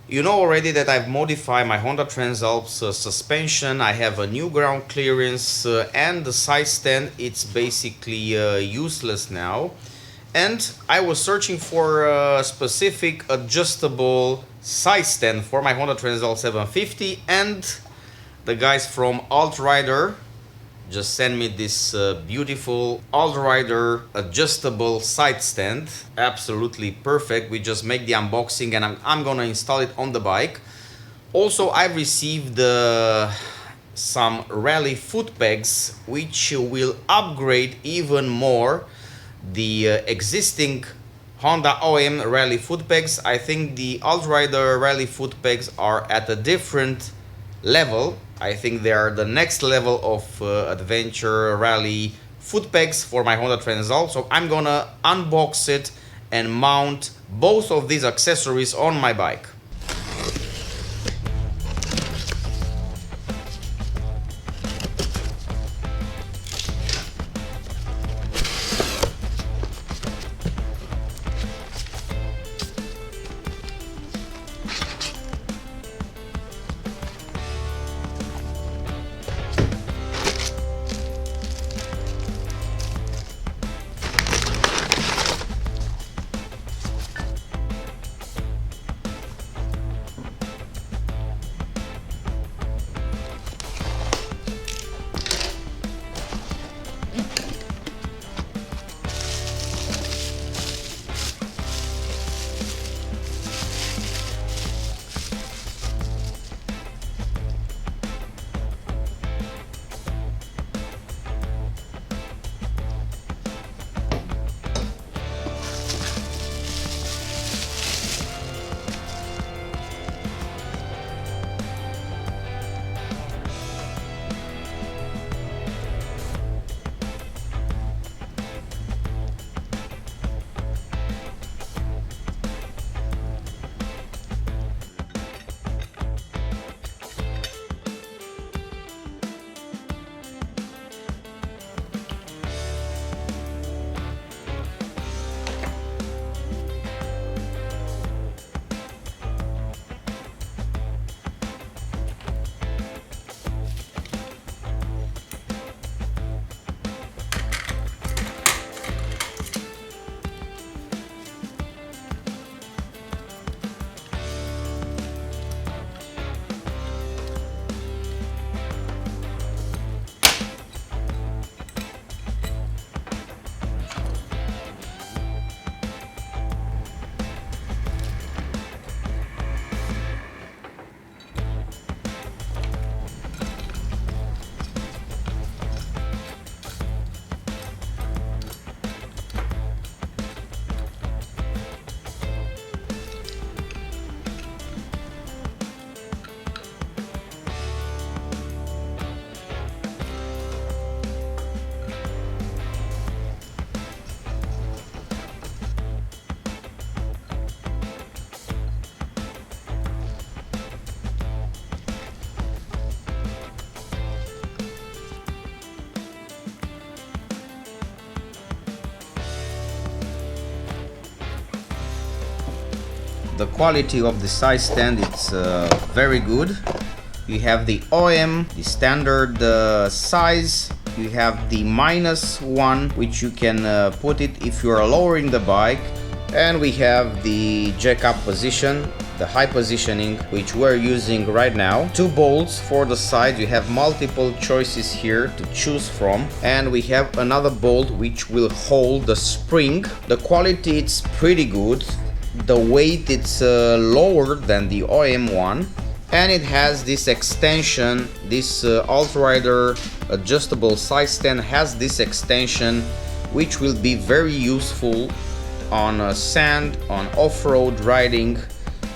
You know already that I've modified my Honda Transalp's suspension. I have a new ground clearance and the side stand, it's basically useless now. And I was searching for a specific adjustable side stand for my Honda Transalp 750, and the guys from Altrider just sent me this beautiful Altrider adjustable side stand. Absolutely perfect. We just make the unboxing and I'm gonna install it on the bike. Also, I've received some rally foot pegs which will upgrade even more the existing Honda OM rally foot pegs. I think the Altrider rally foot pegs are at a different level. I think they are the next level of adventure rally foot pegs for my Honda Transalp. So I'm gonna unbox it and mount both of these accessories on my bike. The quality of the side stand, it's very good. You have the OM, the standard size. You have the -1, which you can put it if you are lowering the bike. And we have the jack up position, the high positioning, which we're using right now. 2 bolts for the side. You have multiple choices here to choose from. And we have another bolt which will hold the spring. The quality, it's pretty good. The weight, it's lower than the OM one, and it has this extension. This Altrider adjustable side stand has this extension which will be very useful on sand, on off-road riding.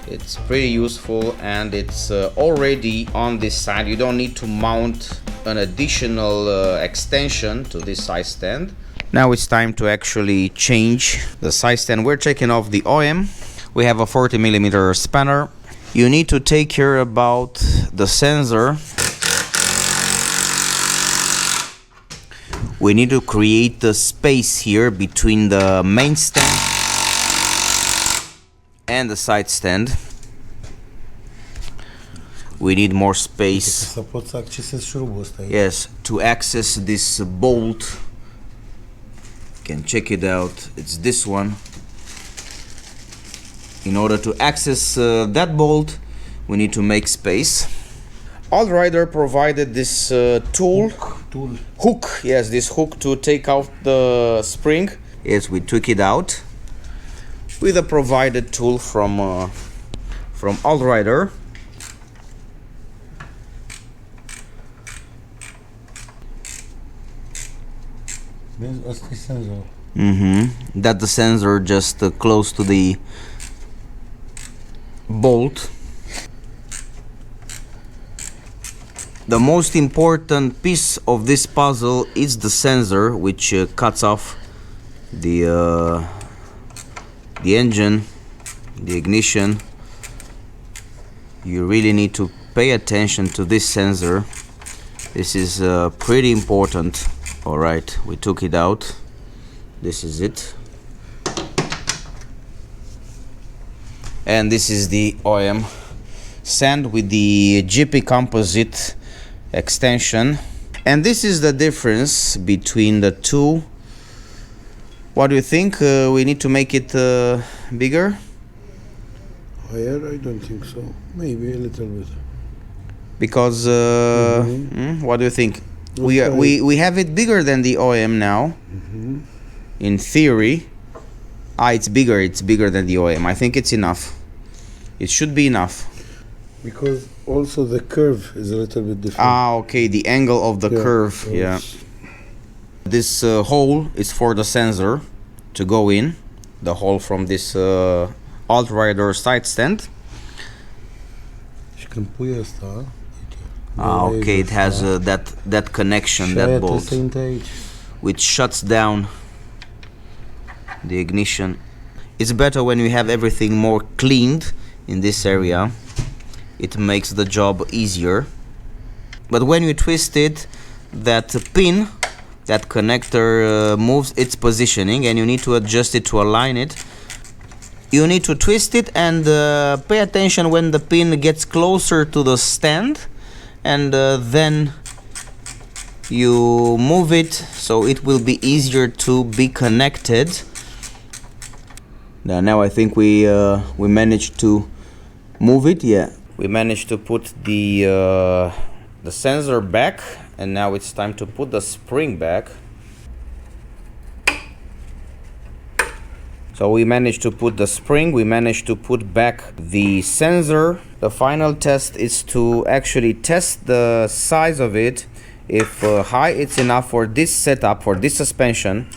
It's pretty useful, and it's already on this side. You don't need to mount an additional extension to this side stand. Now it's time to actually change the side stand. We're taking off the OM. We have a 40mm spanner. You need to take care about the sensor. We need to create the space here between the main stand and the side stand. we need more space. Să poți să accesezi șurubul ăsta aici. Yes, to access this bolt, you can check it out. It's this one. In order to access that bolt, we need to make space. Altrider provided this hook. Yes, this hook to take out the spring. Yes, we took it out with a provided tool from Altrider. Asta e senzorul. That's the sensor just close to the bolt. The most important piece of this puzzle is the sensor, which cuts off the engine, the ignition. You really need to pay attention to this sensor. This is pretty important. Alright, we took it out. This is it. And this is the OEM sand with the GP composite extension. And this is the difference between the two. What do you think? We need to make it bigger? Higher? I don't think so. Maybe a little bit. Because what do you think? We have it bigger than the OEM now. In theory. It's bigger than the OEM. I think it's enough. It should be enough. Because also the curve is a little bit different. Okay, the angle of the curve. Yeah. This hole is for the sensor to go in. The hole from this Altrider side stand. Și când pui asta, okay, it has that connection, that bolt, which shuts down the ignition. It's better when you have everything more cleaned in this area. It makes the job easier. But when you twist it, that pin, that connector moves its positioning, and you need to adjust it to align it. You need to twist it and pay attention when the pin gets closer to the stand, and then you move it so it will be easier to be connected. Now I think we managed to move it. Yeah, we managed to put the sensor back, and now it's time to put the spring back. So we managed to put the spring, we managed to put back the sensor. The final test is to actually test the size of it, if high it's enough for this setup, for this suspension.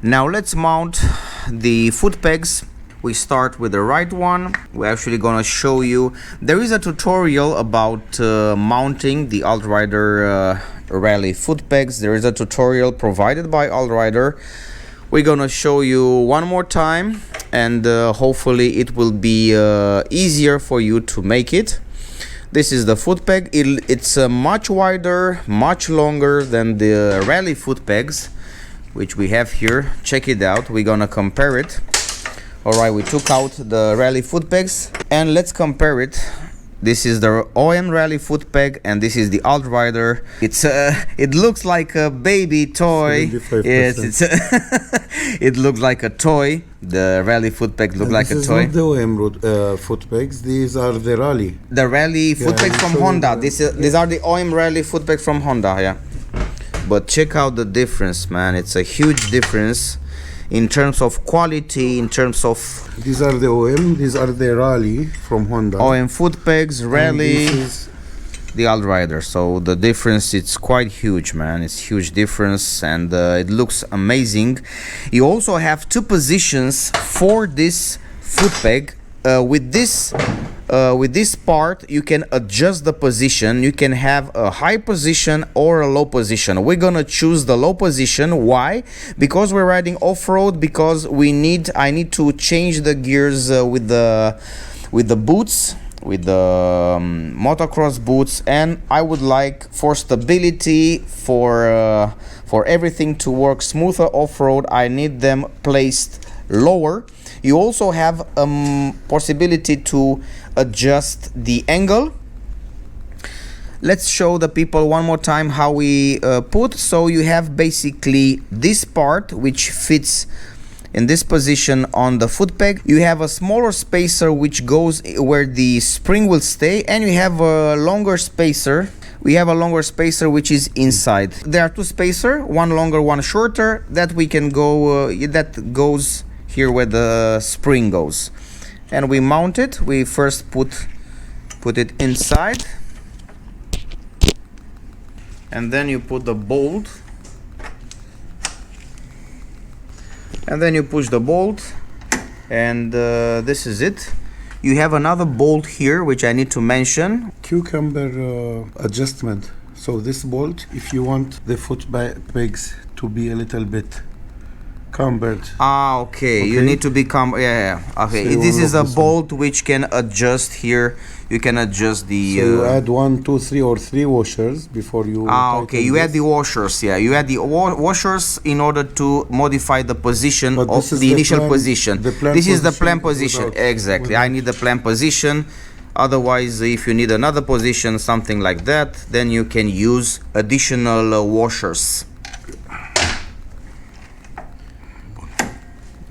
Now let's mount the foot pegs. We start with the right one. We're actually gonna show you. There is a tutorial about mounting the Altrider rally foot pegs. There is a tutorial provided by Altrider. We're gonna show you one more time, and hopefully it will be easier for you to make it. This is the foot peg. It's much wider, much longer than the rally foot pegs, which we have here. Check it out. We're gonna compare it. Alright, we took out the rally foot pegs and let's compare it. This is the OM rally foot peg and this is the Altrider. It looks like a baby toy. 75%. Yes, it looks like a toy. The rally foot peg looks like a toy. This is not the OM foot pegs. These are the rally. The rally foot pegs from Honda. These are the OM rally foot pegs from Honda. Yeah. But check out the difference, man. It's a huge difference. In terms of quality, in terms of... These are the OM, these are the Rally from Honda. OM foot pegs, Rally, the Altrider. So the difference, it's quite huge, man. It's huge difference and it looks amazing. You also have two positions for this foot peg. With this part you can adjust the position. You can have a high position or a low position. We're gonna choose the low position. Why? Because we're riding off-road, because I need to change the gears with the boots, with the motocross boots, and I would like, for stability, for everything to work smoother off-road, I need them placed lower. You also have possibility to adjust the angle. Let's show the people one more time how we put. So you have basically this part which fits in this position on the foot peg. You have a smaller spacer which goes where the spring will stay, and you have a longer spacer. We have a longer spacer which is inside. There are two spacers, one longer, one shorter, that we can go that goes here where the spring goes. And we mount it. We first put it inside, and then you put the bolt, and then you push the bolt, and this is it. You have another bolt here which I need to mention. Cucumber adjustment. So this bolt, if you want the foot pegs to be a little bit cambered. Okay. You need to become okay. So this is a bolt which can adjust here. You can adjust the so you add 1, 2, 3 or 3 washers before you okay, you add the washers. Yeah, you add the washers in order to modify the position of the initial position. This is the plan position. Exactly. I need the plan position. Otherwise, if you need another position, something like that, then you can use additional washers.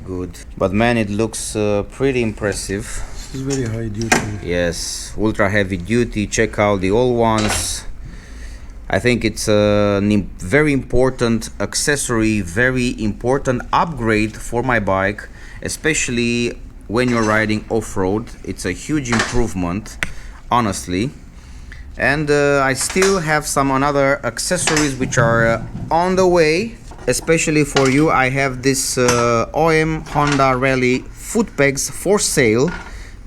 Good. But man, it looks pretty impressive. This is very high duty. Yes, ultra heavy duty. Check out the old ones. I think it's a very important accessory, very important upgrade for my bike, especially when you're riding off-road. It's a huge improvement, honestly. And I still have some other accessories which are on the way. Especially for you, I have this OM Honda Rally foot pegs for sale.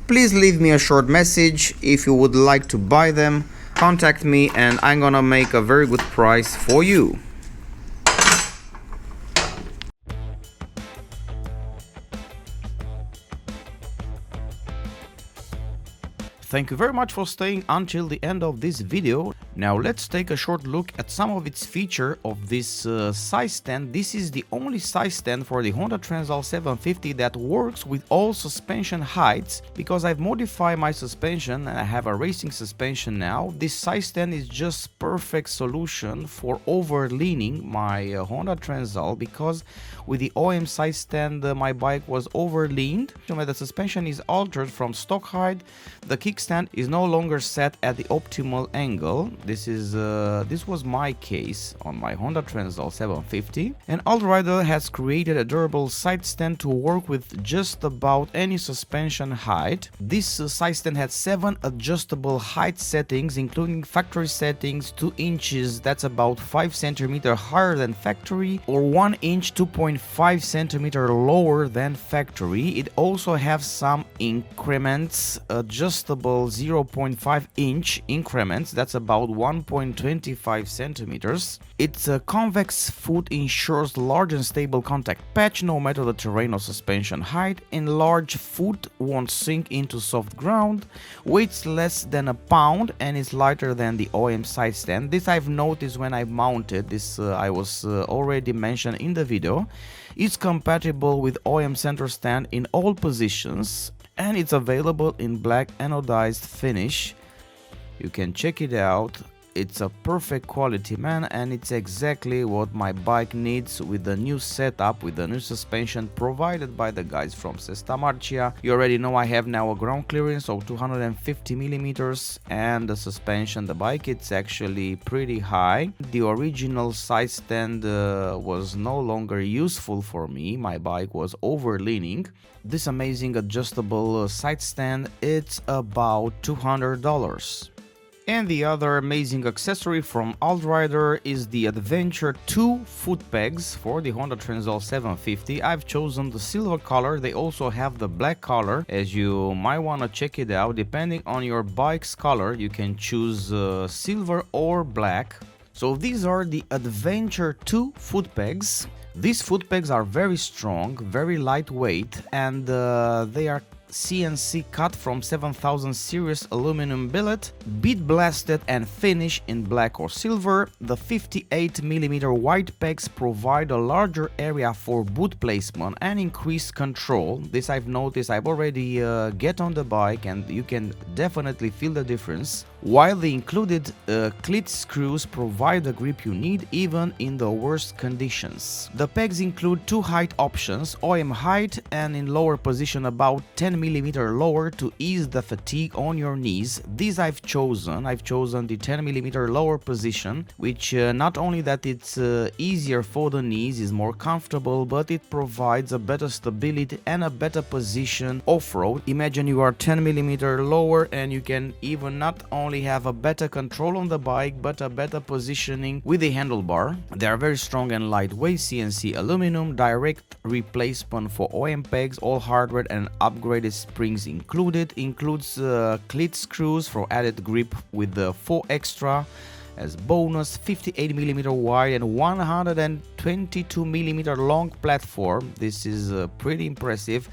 Please leave me a short message if you would like to buy them. Contact me and I'm gonna make a very good price for you. Thank you very much for staying until the end of this video. Now let's take a short look at some of its features of this side stand. This is the only side stand for the Honda Transalp 750 that works with all suspension heights, because I've modified my suspension and I have a racing suspension now. This side stand is just perfect solution for over-leaning my Honda Transalp, because with the OM side stand my bike was over-leaned. The suspension is altered from stock height. The kickstand is no longer set at the optimal angle. This was my case on my Honda Transalp 750, and Altrider has created a durable side stand to work with just about any suspension height. This side stand had 7 adjustable height settings, including factory settings 2 inches, that's about 5 cm higher than factory, or 1 inch 2.5 cm lower than factory. It also has some increments, adjustable 0.5 inch increments, that's about 1.25 centimeters. Its convex foot ensures large and stable contact patch no matter the terrain or suspension height. Enlarged foot won't sink into soft ground, weighs less than a pound, and is lighter than the OEM side stand. This I've noticed when I mounted this. I was already mentioned in the video. It's compatible with OEM center stand in all positions, and it's available in black anodized finish. You can check it out. It's a perfect quality, man, and it's exactly what my bike needs with the new setup, with the new suspension provided by the guys from Sesta Marcia. You already know I have now a ground clearance of 250 millimeters, and the suspension, the bike, it's actually pretty high. The original side stand was no longer useful for me. My bike was overleaning. This amazing adjustable side stand, it's about $200. And the other amazing accessory from Altrider is the Adventure 2 foot pegs for the Honda Transalp 750. I've chosen the silver color. They also have the black color, as you might want to check it out. Depending on your bike's color, you can choose silver or black. So these are the Adventure 2 foot pegs. These foot pegs are very strong, very lightweight, and they are CNC cut from 7000 series aluminum billet, bead blasted and finished in black or silver. The 58mm wide pegs provide a larger area for boot placement and increased control. This I've noticed. I've already get on the bike and you can definitely feel the difference. While the included cleat screws provide the grip you need even in the worst conditions. The pegs include 2 height options, OEM height and in lower position about 10mm lower to ease the fatigue on your knees. These I've chosen the 10mm lower position, which not only that it's easier for the knees, is more comfortable, but it provides a better stability and a better position off-road. Imagine you are 10mm lower and you can even not only have a better control on the bike but a better positioning with the handlebar. They are very strong and lightweight, CNC aluminum, direct replacement for OEM pegs, all hardware and upgraded springs included. Includes cleat screws for added grip with the 4 extra as bonus, 58mm wide and 122mm long platform. This is pretty impressive,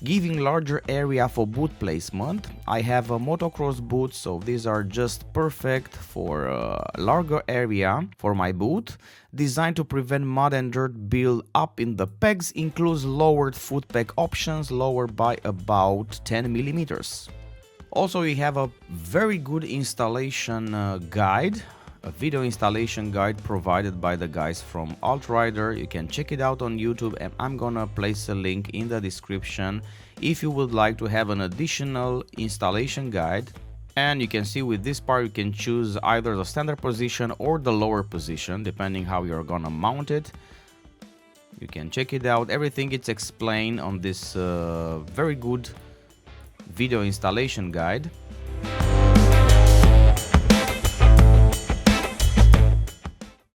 giving larger area for boot placement. I have a motocross boot, so these are just perfect for a larger area for my boot. Designed to prevent mud and dirt build up in the pegs, includes lowered foot peg options, lowered by about 10mm. Also, we have a very good installation guide, a video installation guide provided by the guys from Altrider. You can check it out on YouTube, and I'm gonna place a link in the description if you would like to have an additional installation guide. And you can see with this part you can choose either the standard position or the lower position depending how you're gonna mount it. You can check it out. Everything is explained on this very good video installation guide.